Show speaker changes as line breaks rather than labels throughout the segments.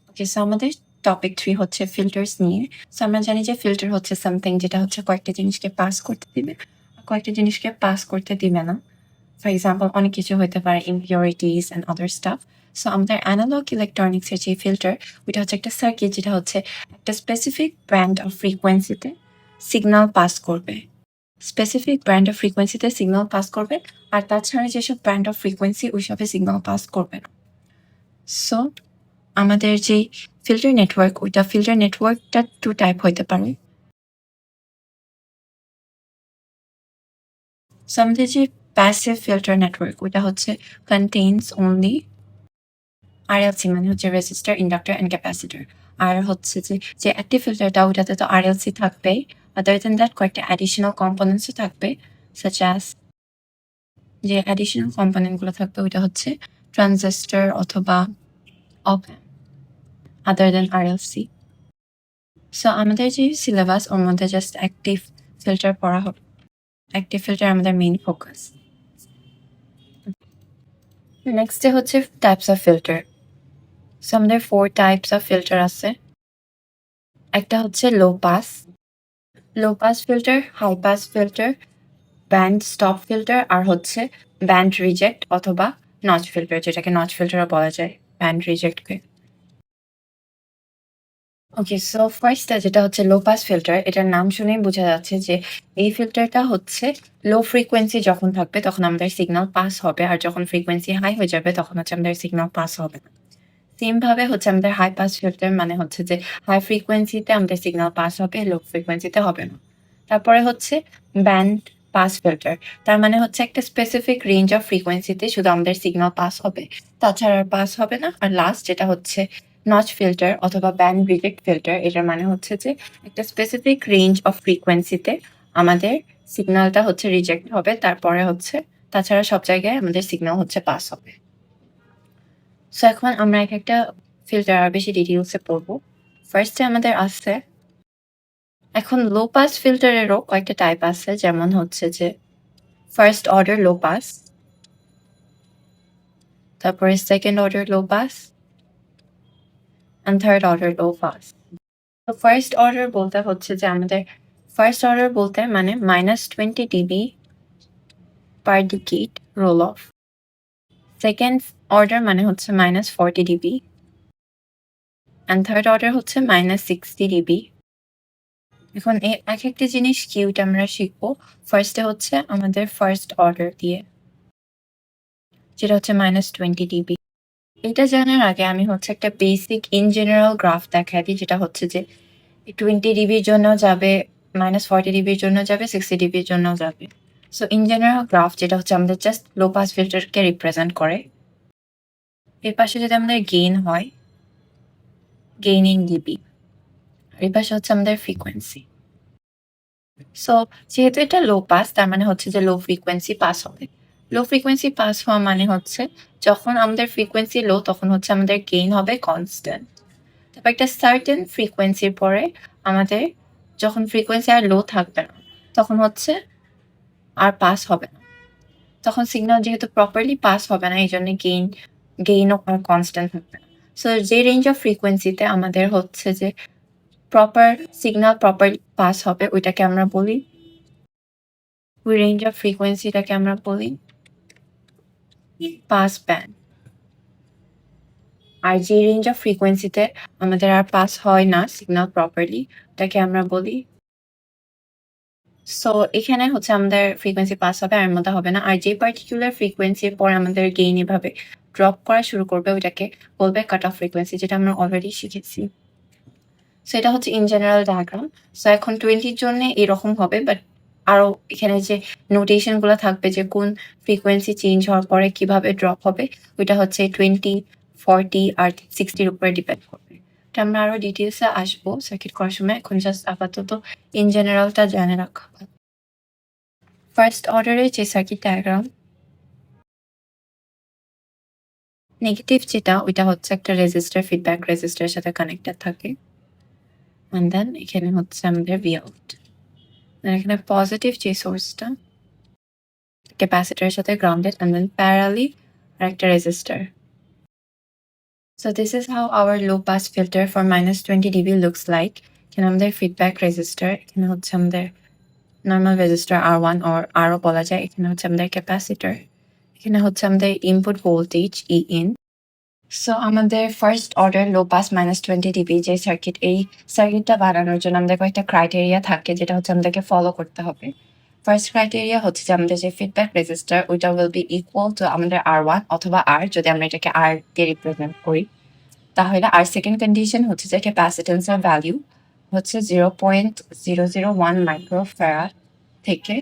ওকে, so আমাদের topic 3 হচ্ছে filters নিয়ে। সো আমরা জানি যে ফিল্টার হচ্ছে সামথিং যেটা হচ্ছে কয়েকটা জিনিসকে পাস করতে দিবে, কয়েকটা জিনিসকে পাস করতে দিবে না। ফর এক্সাম্পল অনেক কিছু হতে পারে ইমপিউরিটিস অ্যান্ড আদার স্টাফ। সো আমাদের অ্যানালগ ইলেকট্রনিক্সের যে ফিল্টার, ওইটা হচ্ছে একটা সার্কিট যেটা হচ্ছে একটা স্পেসিফিক ব্যান্ড অফ ফ্রিকোয়েন্সিতে সিগন্যাল পাস করবে। স্পেসিফিক ব্যান্ড অফ ফ্রিকোয়েন্সিতে সিগন্যাল পাস করবে, আর তাছাড়া যেসব ব্যান্ড অফ ফ্রিকোয়েন্সি ওইসবে সিগন্যাল পাস করবে না। সো আমাদের যে ফিল্টার নেটওয়ার্ক, ওইটা ফিল্টার নেটওয়ার্কটা 2 টাইপ হইতে পারে। সো আমাদের যে প্যাসিভ ফিল্টার নেটওয়ার্ক, ওইটা হচ্ছে contains only RLC, মানে হচ্ছে রেজিস্টার, ইন্ডাক্টর অ্যান্ড ক্যাপাসিটর। আর হচ্ছে যে অ্যাক্টিভ ফিল্টারটা, ওইটাতে তো RLC থাকবেই, আদার দেন দ্যাট কয়েকটা অ্যাডিশনাল কম্পোনেন্টসও থাকবে, সাচ অ্যাজ যে অ্যাডিশনাল কম্পোনেন্টগুলো থাকবে ওইটা হচ্ছে ট্রানজিস্টর অথবা অপ অ্যাম্প, আদার দেন RLC। সো আমাদের যে সিলেবাস, ওর মধ্যে জাস্ট অ্যাক্টিভ ফিল্টার পড়া হবে। অ্যাক্টিভ ফিল্টার আমাদের মেইন ফোকাস। নেক্সটে হচ্ছে টাইপস অফ ফিল্টার। সো আমাদের 4 টাইপস অফ ফিল্টার আছে। একটা হচ্ছে low pass filter, high pass filter, band stop filter, আর হচ্ছে ব্যান্ড রিজেক্ট অথবা নচ ফিল্টার, যেটাকে নচ ফিল্টারও বলা যায় ব্যান্ড রিজেক্টকে। ওকে, সো ফার্স্টটা যেটা হচ্ছে লো পাস ফিল্টার, এটার নাম শুনেই বোঝা যাচ্ছে যে এই ফিল্টারটা হচ্ছে লো ফ্রিকোয়েন্সি যখন থাকবে তখন আমাদের সিগন্যাল পাস হবে, আর যখন ফ্রিকোয়েন্সি হাই হয়ে যাবে তখন হচ্ছে আমাদের সিগন্যাল পাস হবে না। সেম ভাবে হচ্ছে আমাদের হাই পাস ফিল্টার মানে হচ্ছে যে হাই ফ্রিকোয়েন্সিতে আমাদের সিগন্যাল পাস হবে, লো ফ্রিকোয়েন্সিতে হবে না। তারপরে হচ্ছে ব্যান্ড পাস ফিল্টার, তার মানে হচ্ছে একটা স্পেসিফিক রেঞ্জ অফ ফ্রিকোয়েন্সিতে শুধু আমাদের সিগন্যাল পাস হবে, তাছাড়া আর পাস হবে না। আর লাস্ট যেটা হচ্ছে নচ ফিল্টার অথবা ব্যান্ড রিজেক্ট ফিল্টার, এটার মানে হচ্ছে যে একটা স্পেসিফিক রেঞ্জ অফ ফ্রিকোয়েন্সিতে আমাদের সিগন্যালটা হচ্ছে রিজেক্ট হবে, তারপরে হচ্ছে তাছাড়া সব জায়গায় আমাদের সিগন্যাল হচ্ছে পাস হবে। সো এখন আমরা একটা ফিল্টার আর বেশি ডিটেইলসে পড়বো। ফার্স্টে আমাদের আছে, এখন লো পাস ফিল্টারেরও কয়েকটা টাইপ আছে, যেমন হচ্ছে যে ফার্স্ট অর্ডার লো পাস, তারপরে second order low pass and third order low pass. তো ফার্স্ট অর্ডার বলতে হচ্ছে যে আমাদের ফার্স্ট অর্ডার বলতে মানে -20 dB per decade roll off. Second order মানে হচ্ছে -40 dB অ্যান্ড থার্ড অর্ডার হচ্ছে -60 dB। এখন এক একটা জিনিস কি ওইটা আমরা শিখবো। ফার্স্টে হচ্ছে আমাদের ফার্স্ট অর্ডার দিয়ে, যেটা হচ্ছে -20 dB। এটা জানার আগে আমি হচ্ছে একটা বেসিক ইন জেনারেল গ্রাফ দেখাই দিই, যেটা হচ্ছে যে 20 ডিবির জন্য যাবে, -40 ডিবির জন্য যাবে, 60 ডিবির জন্য যাবে। সো ইন জেনারেল গ্রাফ যেটা হচ্ছে আমাদের জাস্ট লো পাস ফিল্টারকে রিপ্রেজেন্ট করে। এর পাশে যদি আমাদের গেইন হয়, গেইন ইন ডিবি, এর পাশে হচ্ছে আমাদের ফ্রিকোয়েন্সি। সো যেহেতু এটা লো পাস, তার মানে হচ্ছে যে লো ফ্রিকোয়েন্সি পাস হবে। লো ফ্রিকোয়েন্সি পাস হওয়া মানে হচ্ছে যখন আমাদের ফ্রিকোয়েন্সি লো তখন হচ্ছে আমাদের গেইন হবে কনস্ট্যান্ট। তারপর একটা সার্টেন ফ্রিকোয়েন্সির পরে আমাদের যখন ফ্রিকোয়েন্সি আর লো থাকবে না তখন হচ্ছে আর পাস হবে না, তখন সিগন্যাল যেহেতু প্রপারলি পাস হবে না, এই জন্য গেইনও আর কনস্ট্যান্ট থাকবে না। সো যে রেঞ্জ অফ ফ্রিকোয়েন্সিতে আমাদের হচ্ছে যে প্রপার সিগন্যাল প্রপারলি পাস হবে ওইটাকে আমরা বলি, ওই রেঞ্জ অফ ফ্রিকোয়েন্সিটাকে আমরা বলি পাস ব্যান্ড। আর যে রেঞ্জ অফ ফ্রিকোয়েন্সিতে আমাদের আর পাস হয় না সিগন্যাল প্রপারলি, ওটাকে আমরা বলি। সো এখানে হচ্ছে আমাদের ফ্রিকোয়েন্সি পাস হবে আর এর মধ্যে হবে না। আর যে পার্টিকুলার ফ্রিকোয়েন্সির পর আমাদের গেইন এভাবে ড্রপ করা শুরু করবে ওইটাকে বলবে কাট অফ ফ্রিকোয়েন্সি, যেটা আমরা অলরেডি শিখেছি। সো এটা হচ্ছে ইন জেনারেল ডায়াগ্রাম। সো এখন 20-র জন্য এরকম হবে, বাট আরো এখানে যে নোটেশন গুলো থাকবে যে কোন ফ্রিকোয়েন্সি চেঞ্জ হওয়ার পরে কিভাবে ড্রপ হবে, ওইটা হচ্ছে 20, 40 আর 60-র উপরে ডিপেন্ড করবে। এটা আমরা আরো ডিটেলসে আসবো সার্কিট করার সময়। এখন জাস্ট আপাতত ইন জেনারেলটা জেনে রাখা। ফার্স্ট অর্ডারের যে সার্কিট ডায়াগ্রাম, নেগেটিভ যেটা ওইটা হচ্ছে একটা রেজিস্টার, ফিডব্যাক রেজিস্টারের সাথে কানেক্টেড থাকে। অ্যান্ড দেন এখানে হচ্ছে আমাদের Vout। এখানে পজিটিভ যে সোর্সটা ক্যাপাসিটরের সাথে গ্রাউন্ডেড, অ্যান্ড দেন প্যারালি আর একটা register. So this is how our low pass filter for -20 dB looks like. এখানে আমাদের feedback resistor, এখানে হচ্ছে আমাদের normal resistor R1 or Rও বলা যায়, এখানে হচ্ছে আমাদের capacitor, এখানে হচ্ছে আমাদের input voltage EIN. সো আমাদের first order low pass -20 DB যে সার্কিট, এই সার্কিটটা বানানোর জন্য আমাদের কয়েকটা ক্রাইটেরিয়া থাকে যেটা হচ্ছে আমাদেরকে ফলো করতে হবে। ফার্স্ট ক্রাইটেরিয়া হচ্ছে যে আমাদের যে ফিডব্যাক রেজিস্টার ওইটা উইল বি ইকুয়াল টু আমাদের R1 অথবা R, যদি আমরা এটাকে R দিয়ে রিপ্রেজেন্ট করি তাহলে। আর সেকেন্ড কন্ডিশন হচ্ছে যে ক্যাপাসিটেন্সের ভ্যালু হচ্ছে 0.001 মাইক্রোফ্যারাড থেকে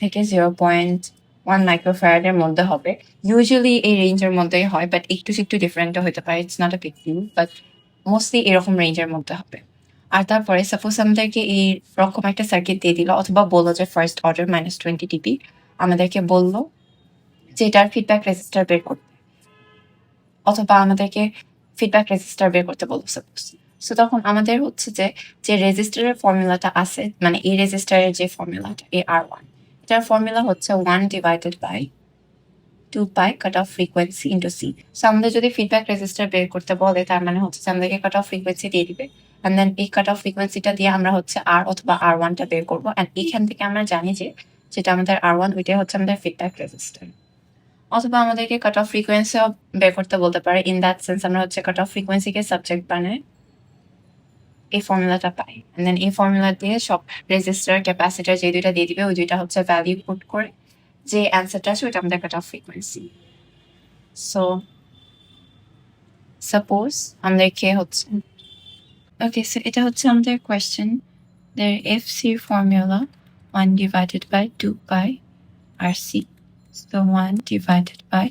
0.1 মাইক্রোফ্যারাডের মধ্যে হবে। ইউজুয়ালি এই রেঞ্জের মধ্যেই হয়, বাট একটু একটু ডিফারেন্টও হতে পারে, it's not a big deal, but mostly এরকম রেঞ্জের মধ্যে হবে। আর তারপরে সাপোজ আমাদেরকে এই রকম একটা সার্কিট দিয়ে দিল, অথবা বললো যে ফার্স্ট অর্ডার -20 ডিবি, আমাদেরকে বললো যে এটার ফিডব্যাক রেজিস্টার বের করতে, অথবা আমাদেরকে ফিডব্যাক রেজিস্টার বের করতে বললো সাপোজ। সো তখন আমাদের হচ্ছে যে রেজিস্টারের ফর্মুলাটা আছে, মানে এই রেজিস্টারের যে ফর্মুলাটা এই R1, এটার ফর্মুলা হচ্ছে 1 divided by 2 pi cut off frequency into C. So আমাদের যদি ফিডব্যাক রেজিস্টার বের করতে বলে তার মানে হচ্ছে যে আমাদেরকে কাট অফ ফ্রিকোয়েন্সি দিয়ে দিবে, অ্যান্ড দেন এই কাট অফ ফ্রিকোয়েন্সিটা দিয়ে আমরা হচ্ছে R অথবা R1টা বের করবো। অ্যান্ড এখান থেকে আমরা জানি যে যেটা আমাদের R1 ওইটাই হচ্ছে আমাদের ফিডব্যাক রেজিস্টার। অথবা আমাদেরকে কাট অফ ফ্রিকোয়েন্সিও বের করতে বলতে পারে। ইন দ্যাট সেন্স আমরা হচ্ছে কাট অফ ফ্রিকোয়েন্সিকে সাবজেক্ট বানায় এই ফর্মুলাটা পাই, এন্ড দেন এই ফর্মুলা দিয়ে সব রেজিস্টার ক্যাপাসিটার যে দুইটা দিয়ে দিবে ওই দুইটা হচ্ছে ভ্যালু পুট করে যে অ্যান্সারটা আছে ওইটা আমাদের কাট অফ ফ্রিকোয়েন্সি। সো সাপোজ আমাদেরকে হচ্ছে ওকে, সো এটা হচ্ছে আমাদের question, their FC formula 1 divided by 2 pi RC, so 1 divided by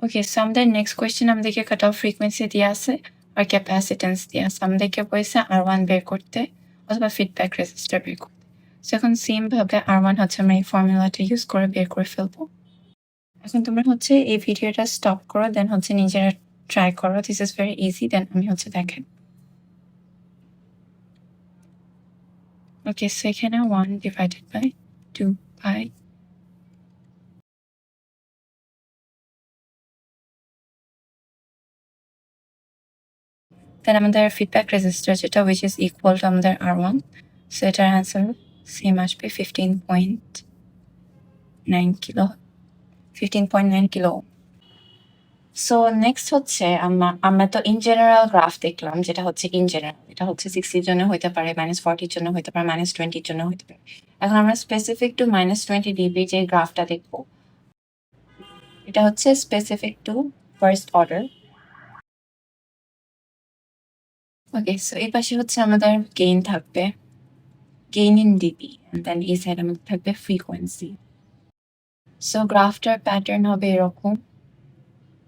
okay. So আমাদের নেক্সট কোয়েশ্চেন আমাদেরকে কাট অফ ফ্রিকোয়েন্সি দিয়ে আছে আর ক্যাপাসিটেন্স দিয়ে আছে, আমাদেরকে বলছে R1 বের করতে অথবা ফিডব্যাক রেজিস্টার বের করতে। সো এখন সেম ভাবে R1 হচ্ছে আমরা এই ফর্মুলাটা ইউজ করে বের করে ফেলবো। এখন তোমরা হচ্ছে এই ভিডিওটা স্টপ করো, দেন হচ্ছে নিজেরা ট্রাই করো, দিস ইজ ভেরি ইজি, দেন আমি হচ্ছে দেখেন। ওকে, সো এখানে 1 ডিভাইডেড বাই 2 পাই, দেন আমাদের ফিডব্যাক রেজিস্টার যেটা which is equal to আমাদের R1, সো এটার অ্যান্সার সেম আসবে 15.9 কিলো 15.9 কিলো। সো নেক্সট হচ্ছে আমরা তো ইন জেনারেল গ্রাফ দেখলাম, যেটা হচ্ছে ইন জেনারেল, এটা হচ্ছে 60 জন্য হতে পারে, -40 জন্য হতে পারে, -20 জন্য হতে পারে। এখন আমরা স্পেসিফিক টু -20 ডিবি যে গ্রাফটা দেখবো, এটা হচ্ছে specific to first order. Okay, so এই পাশে হচ্ছে আমাদের গেইন থাকবে, gain in dB, and then এই সাইড আমাদের থাকবে ফ্রিকোয়েন্সি। সো গ্রাফটার প্যাটার্ন হবে এরকম,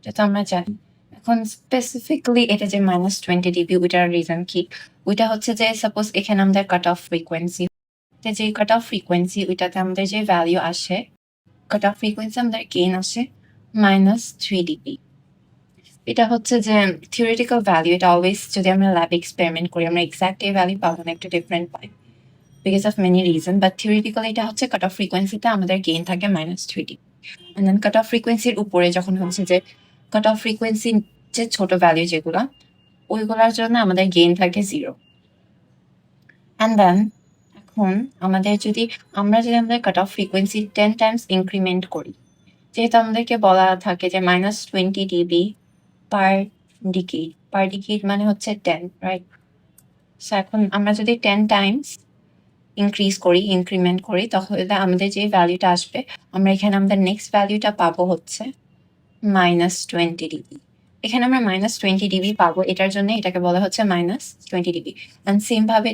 যেটা আমরা জানি। এখন স্পেসিফিকলি এটা যে -20 ডিবি, ওইটার রিজন কি? ওইটা হচ্ছে যে সাপোজ এখানে আমাদের কাট অফ ফ্রিকোয়েন্সি, যে কাট অফ ফ্রিকোয়েন্সি ওইটাতে আমাদের যে ভ্যালু আসে, কাট অফ ফ্রিকোয়েন্সি আমাদের গেইন আসে -3 ডিবি। এটা হচ্ছে যে থিওরিটিক্যাল ভ্যালু, এটা অলওয়েজ যদি আমরা ল্যাব এক্সপেরিমেন্ট করি আমরা এক্সাক্ট এই ভ্যালু পাবো না, একটু ডিফারেন্ট পাই because of many reason, but theoretically এটা হচ্ছে কাট অফ ফ্রিকোয়েন্সিতে আমাদের গেইন থাকে -3 dB. And then cut off ফ্রিকোয়েন্সির উপরে যখন হচ্ছে যে কাট অফ ফ্রিকোয়েন্সি যে ছোট ভ্যালু যেগুলো, ওইগুলোর জন্য আমাদের গেইন থাকে 0। অ্যান্ড দেন এখন আমরা যদি আমাদের কাট অফ ফ্রিকোয়েন্সি 10 টাইমস ইনক্রিমেন্ট করি, যেহেতু আমাদেরকে বলা থাকে যে -20 ডিবি পার ডিকেড মানে হচ্ছে 10, রাইট? সো এখন আমরা যদি 10 টাইমস ইনক্রিমেন্ট করি তাহলে আমাদের যে ভ্যালুটা আসবে, আমরা এখানে আমাদের নেক্সট ভ্যালুটা পাবো হচ্ছে -20 ডিবি। এখানে আমরা -20 ডিবি পাবো, এটার জন্য এটাকে বলা হচ্ছে -20 ডিবি। অ্যান্ড সেম ভাবে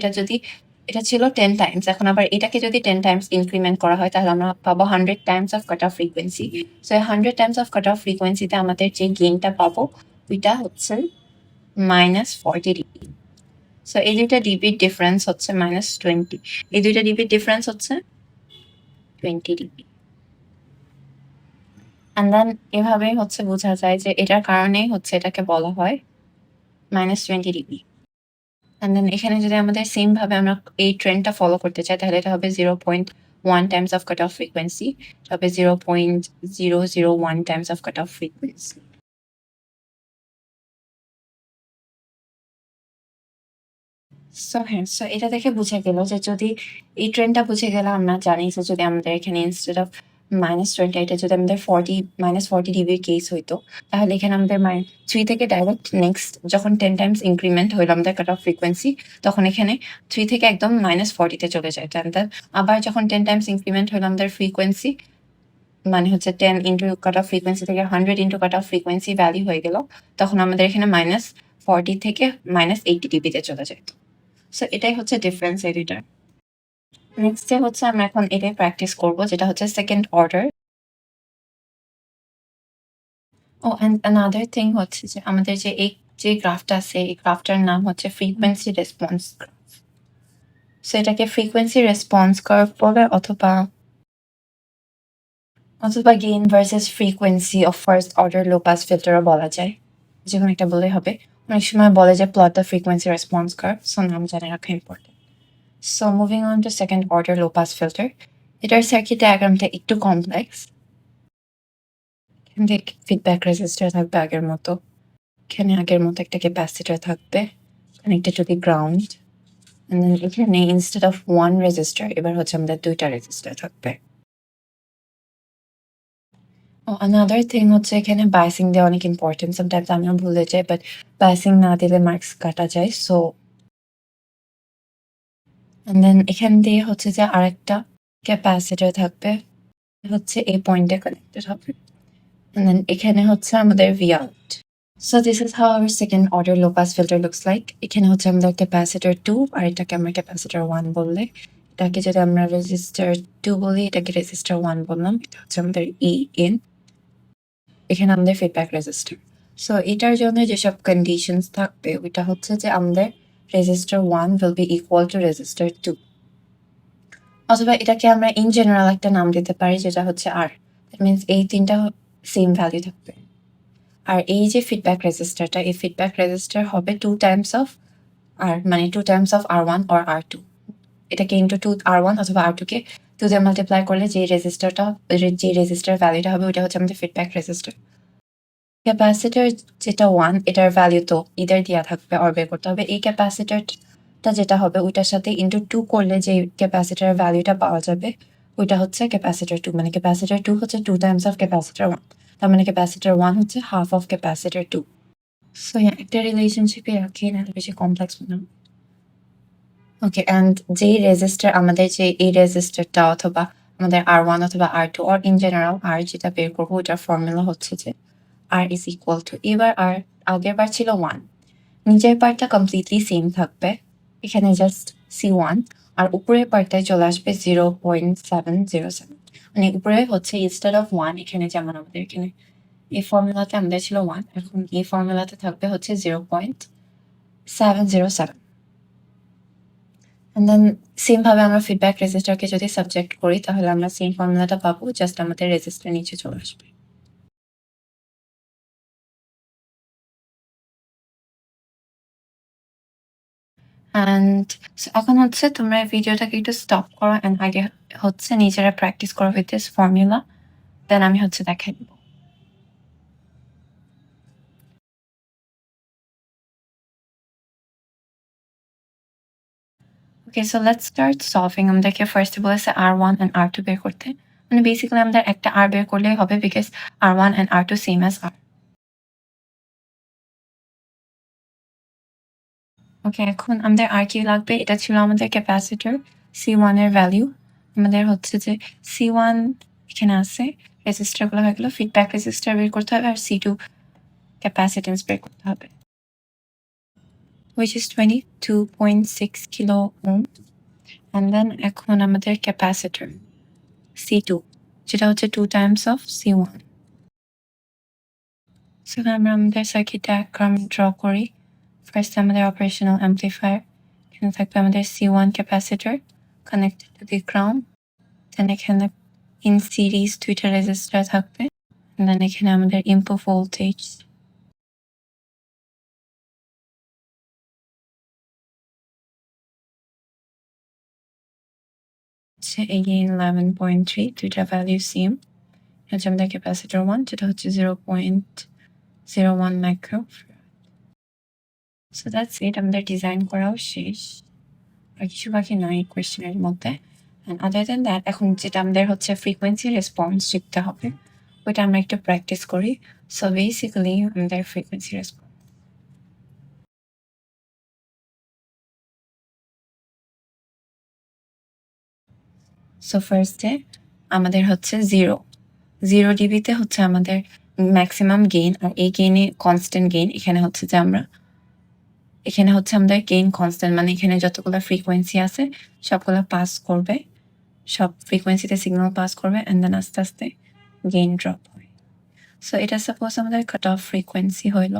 এটা ছিল 10 টাইমস, এখন আবার এটাকে যদি 10 টাইমস ইনক্রিমেন্ট করা হয় তাহলে আমরা পাবো 100 Times of cut off frequency. So 100 Times of cut off ফ্রিকোয়েন্সিতে আমাদের যে গেইনটা পাবো ওইটা হচ্ছে -40 ডিবি। সো এই দুইটা ডিবির ডিফারেন্স হচ্ছে -20, এই দুইটা ডিবির ডিফারেন্স হচ্ছে 20 ডিবি। অ্যান্ড দেন এভাবে হচ্ছে বোঝা যায় যে এটার কারণেই হচ্ছে এটাকে বলা হয় -20 ডিবি। and then এখানে যদি আমাদের সেম ভাবে আমরা এই ট্রেন্ডটা ফলো করতে চাই তাহলে এটা হবে 0.1 Times of cut off frequency, তবে 0.001 Times of cut off frequency. So এটা দেখে বুঝে গেল যে যদি এই ট্রেন্ডটা বুঝে গেলে আমরা জানি যে যদি আমাদের এখানে ইনস্টেড অফ -20 এটা যদি আমাদের -40 ডিবির কেস হইতো তাহলে এখানে আমাদের 3 থেকে ডাইরেক্ট নেক্সট যখন 10 টাইমস ইনক্রিমেন্ট হইলো আমাদের কাট অফ ফ্রিকোয়েন্সি তখন এখানে 3 থেকে একদম -40 চলে যায়। আবার যখন 10 টাইমস ইনক্রিমেন্ট হইলো আমাদের ফ্রিকোয়েন্সি মানে হচ্ছে 10 ইন্টু কাট অফ ফ্রিকোয়েন্সি থেকে 100 ইন্টু কাট অফ ফ্রিকোয়েন্সি ভ্যালু হয়ে গেল, তখন আমাদের এখানে -40 থেকে -80 ডিবিতে চলে যায়। সো এটাই হচ্ছে ডিফারেন্স এই দুইটার। নেক্সট ডে হচ্ছে আমরা এখন এটাই প্র্যাকটিস করব যেটা হচ্ছে second order. And another thing হচ্ছে যে আমাদের যে গ্রাফটা আছে এই গ্রাফটার নাম হচ্ছে ফ্রিকোয়েন্সি রেসপন্স গ্রাফ। সো এটাকে ফ্রিকোয়েন্সি রেসপন্স কার্ভ বলে অথবা gain versus frequency of first order low pass ফিল্টারও বলা যায়, যে কোনো একটা বলেই হবে। অনেক সময় বলে যে plot the frequency response curve, so নাম জানে রাখা important. So moving on to second order low pass filter, এটার সার্কিট ডায়াগ্রামটা একটু কমপ্লেক্স। এখানে ফিডব্যাক রেজিস্টার থাকবে আগের মতো, এখানে আগের মতো একটা ক্যাপাসিটর থাকবে কানেক্টেড টু দি গ্রাউন্ড, এখানে ইনস্টেড অফ 1 রেজিস্টার এবার হচ্ছে আমাদের 2টা রেজিস্টার থাকবে। অ্যানাদার থিং হচ্ছে এখানে বাইসিং দেওয়া অনেক ইম্পর্টেন্ট, সামটাইমস আমিও ভুলে যাই, বাট বাইসিং না দিলে মার্কস কাটা যায়। সো এখান দিয়ে হচ্ছে যে আরেকটা ক্যাপাসিটর থাকবে, হচ্ছে এই পয়েন্টে কানেক্টেড হবে, এখানে হচ্ছে আমাদের Vout. So this is how our second order low pass filter looks like. এখানে হচ্ছে আমাদের ক্যাপাসিটর 2 আর এটাকে আমরা ক্যাপাসিটর 1 বললে, এটাকে যদি আমরা রেজিস্টার 2 বলি এটাকে রেজিস্টার 1 বললাম, এটা হচ্ছে আমাদের in, এখানে আমাদের ফিডব্যাক রেজিস্টার। সো এটার জন্য যেসব কন্ডিশনস থাকবে ওইটা হচ্ছে যে আমাদের register 1 will be equal to register 2, অথবা এটাকে আমরা ইন জেনারেল একটা নাম দিতে পারি যেটা হচ্ছে R. দ্যাট মিনস এই তিনটা সেম ভ্যালু থাকবে। আর এই যে ফিডব্যাক রেজিস্টারটা, এই ফিডব্যাক রেজিস্টার হবে 2 টাইমস অফ R, মানে 2 Times of R1 or R2। এটাকে ইন্টু 2 R1 অথবা R2 কে 2 দিয়ে মাল্টিপ্লাই করলে যে রেজিস্টার ভ্যালুটা হবে ওইটা হচ্ছে আমাদের ফিডব্যাক রেজিস্টার। ক্যাপাসিটর যেটা 1 এটার ভ্যালু তো ইদার দেওয়া থাকবে অর বের করতে হবে। এই ক্যাপাসিটরটা যেটা হবে ওইটার সাথে ইন্টু 2 করলে যে ক্যাপাসিটরের ভ্যালুটা পাওয়া যাবে ওইটা হচ্ছে ক্যাপাসিটর 2, মানে ক্যাপাসিটর 2 হচ্ছে 2 টাইমস অফ ক্যাপাসিটর 1, তার মানে ক্যাপাসিটর 1 হচ্ছে হাফ অফ ক্যাপাসিটর 2। সো একটা রিলেশনশিপে রাখি না, বেশি কমপ্লেক্স মনে। ওকে, অ্যান্ড যেই রেজিস্টার আমাদের যে এই রেজিস্টারটা অথবা আমাদের R1 অথবা R2 or in general R যেটা বের করবো ওটার ফর্মুলা হচ্ছে যে R is equal to, এবার R আগের বার ছিল 1, নিচের পার্টটা কমপ্লিটলি সেম থাকবে, এখানে জাস্ট C1, আর উপরের পার্টটায় চলে আসবে 0.707, মানে উপরে হচ্ছে ইনস্টেড অফ 1 এখানে যেমন আমাদের এখানে এই ফর্মুলাতে আমাদের ছিল 1, এখন এই ফর্মুলাতে থাকবে হচ্ছে 0.707। And then সেম ভাবে আমরা ফিডব্যাক রেজিস্টারকে যদি সাবজেক্ট করি তাহলে আমরা সেম ফর্মুলাটা পাবো, জাস্ট আমাদের রেজিস্টার নিচে চলে আসবে। অ্যান্ড এখন হচ্ছে তোমরা ভিডিওটাকে একটু স্টপ করো অ্যান্ড আগে হচ্ছে নিজেরা প্র্যাকটিস করো উইথ দিস ফর্মুলা, দেন আমি হচ্ছে দেখাই দেবো। ওকে, সো লেটস স্টার্ট সলভিং। আমাদেরকে ফার্স্টে বলেছে R1 and R2 বের করতে, মানে বেসিক্যালি আমাদের একটা R বের করলেই হবে because R1 and R2 same as R। ওকে, এখন আমাদের আর কি লাগবে, এটা ছিল আমাদের ক্যাপাসিটর C1 এর ভ্যালু, আমাদের হচ্ছে যে C1 এখানে আছে, রেজিস্টারগুলো হয়ে গেল, ফিডব্যাক রেজিস্টার বের করতে হবে আর C2 ক্যাপাসিটেন্স বের করতে হবে, which is 22.6 kilo ohm, and then এখন আমাদের ক্যাপাসিটর C2 যেটা হচ্ছে 2 টাইমস অফ C1। সো আমরা আমাদের সার্কিট ডায়াগ্রাম ড্র করি। ফার্স্ট আমাদের অপারেশনাল অ্যাম্পলিফায়ার, এখানে থাকবে আমাদের C1 capacitor connected to the ground, then এখানে ইন সিরিজ 2টা রেজিস্টার থাকবে, দেন এখানে আমাদের ইনপুট ভোল্টেজ হচ্ছে এগেইন 11.3, দুইটা ভ্যালু সেম। হচ্ছে আমাদের ক্যাপাসিটর 1, যেটা হচ্ছে 0.01 মাইক্রো। সো দ্যাটস ইট, আমাদের ডিজাইন করাও শেষ, আর কিছু বাকি নয় এই কোয়েশ্চেনের মধ্যে। অ্যান্ড আদার দ্যান দ্যাট, এখন যেটা আমাদের হচ্ছে ফ্রিকোয়েন্সি রেসপন্স শিখতে হবে, ওইটা আমরা একটু প্র্যাকটিস করি। সো বেসিক্যালি আমাদের ফ্রিকোয়েন্সি রেসপন্স, সো ফার্স্টে আমাদের হচ্ছে 0 ডিবিতে হচ্ছে আমাদের ম্যাক্সিমাম গেইন, আর এই গেইনে কনস্ট্যান্ট গেইন। এখানে হচ্ছে আমাদের গেইন কনস্ট্যান্ট, মানে এখানে যতগুলো ফ্রিকোয়েন্সি আছে সবগুলো পাস করবে, সব ফ্রিকোয়েন্সিতে সিগন্যাল পাস করবে, অ্যান্ড দেন আস্তে আস্তে গেইন ড্রপ হয়। সো এটা সাপোজ আমাদের কাট অফ ফ্রিকোয়েন্সি হইল,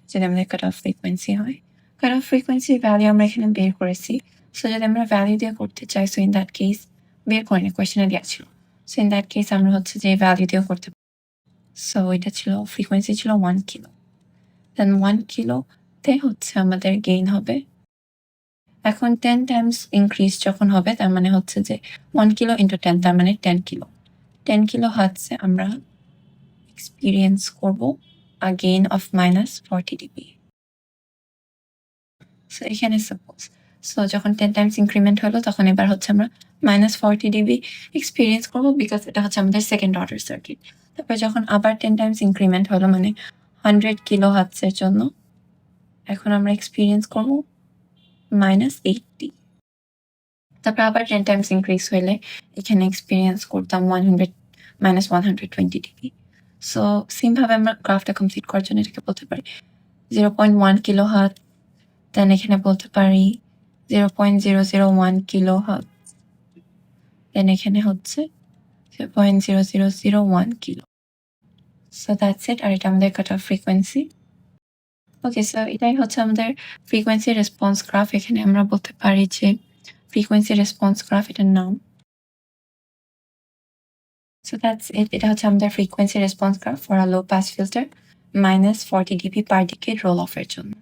যদি আমাদের কাট অফ ফ্রিকোয়েন্সি হয়, কাট অফ ফ্রিকোয়েন্সির ভ্যালু আমরা এখানে বের করেছি। সো যদি আমরা ভ্যালু দিয়ে করতে চাই, সো ইন দ্যাট কেস বের করি না, কোয়েশ্চেনে দেওয়া ছিল। সো ইন দ্যাট কেস আমরা হচ্ছে যে ভ্যালু দিয়েও করতে পারি। সো এটা ছিল, ফ্রিকোয়েন্সি ছিল 1 কিলো, দেন 1 কিলোতে হচ্ছে আমাদের গেইন হবে। এখন 10 টাইমস ইনক্রিজ যখন হবে, তার মানে হচ্ছে যে 1 কিলো ইন্টু 10, তার মানে 10 কিলো। 10 কিলো হার্টজে আমরা এক্সপিরিয়েন্স করব a gain of -40 dB। So এখানে সাপোজ, সো যখন 10 টাইমস ইনক্রিমেন্ট হলো, তখন এবার হচ্ছে আমরা -40 dB এক্সপিরিয়েন্স করবো, বিকজ এটা হচ্ছে আমাদের সেকেন্ড অর্ডার সার্কিট। তারপর যখন আবার 10 টাইমস ইনক্রিমেন্ট হলো, মানে 100 কিলো হার্টজের জন্য, এখন আমরা এক্সপিরিয়েন্স করবো -80। তারপর আবার 10 টাইমস ইনক্রিজ হইলে এখানে এক্সপিরিয়েন্স করতাম 120 dB। সো সেম ভাবে আমরা গ্রাফটা কমপ্লিট করার জন্য এটাকে বলতে পারি 0.1 কিলো হার্টজ, দেন এখানে বলতে পারি 0.001 কিলো হার্টজ, দেন এখানে হচ্ছে 0.0001 কিলো। সো দ্যাটস ইট, আর এটা আমাদের কাট অফ ফ্রিকোয়েন্সি। ওকে, সো এটাই হচ্ছে আমাদের ফ্রিকোয়েন্সি রেসপন্স গ্রাফ। এখানে আমরা বলতে পারি যে ফ্রিকোয়েন্সি রেসপন্স গ্রাফ, এটার নাম। সো দ্যাটস ইট, এটা হচ্ছে আমাদের frequency response graph for a low pass filter -40 dB per decade roll অফের জন্য।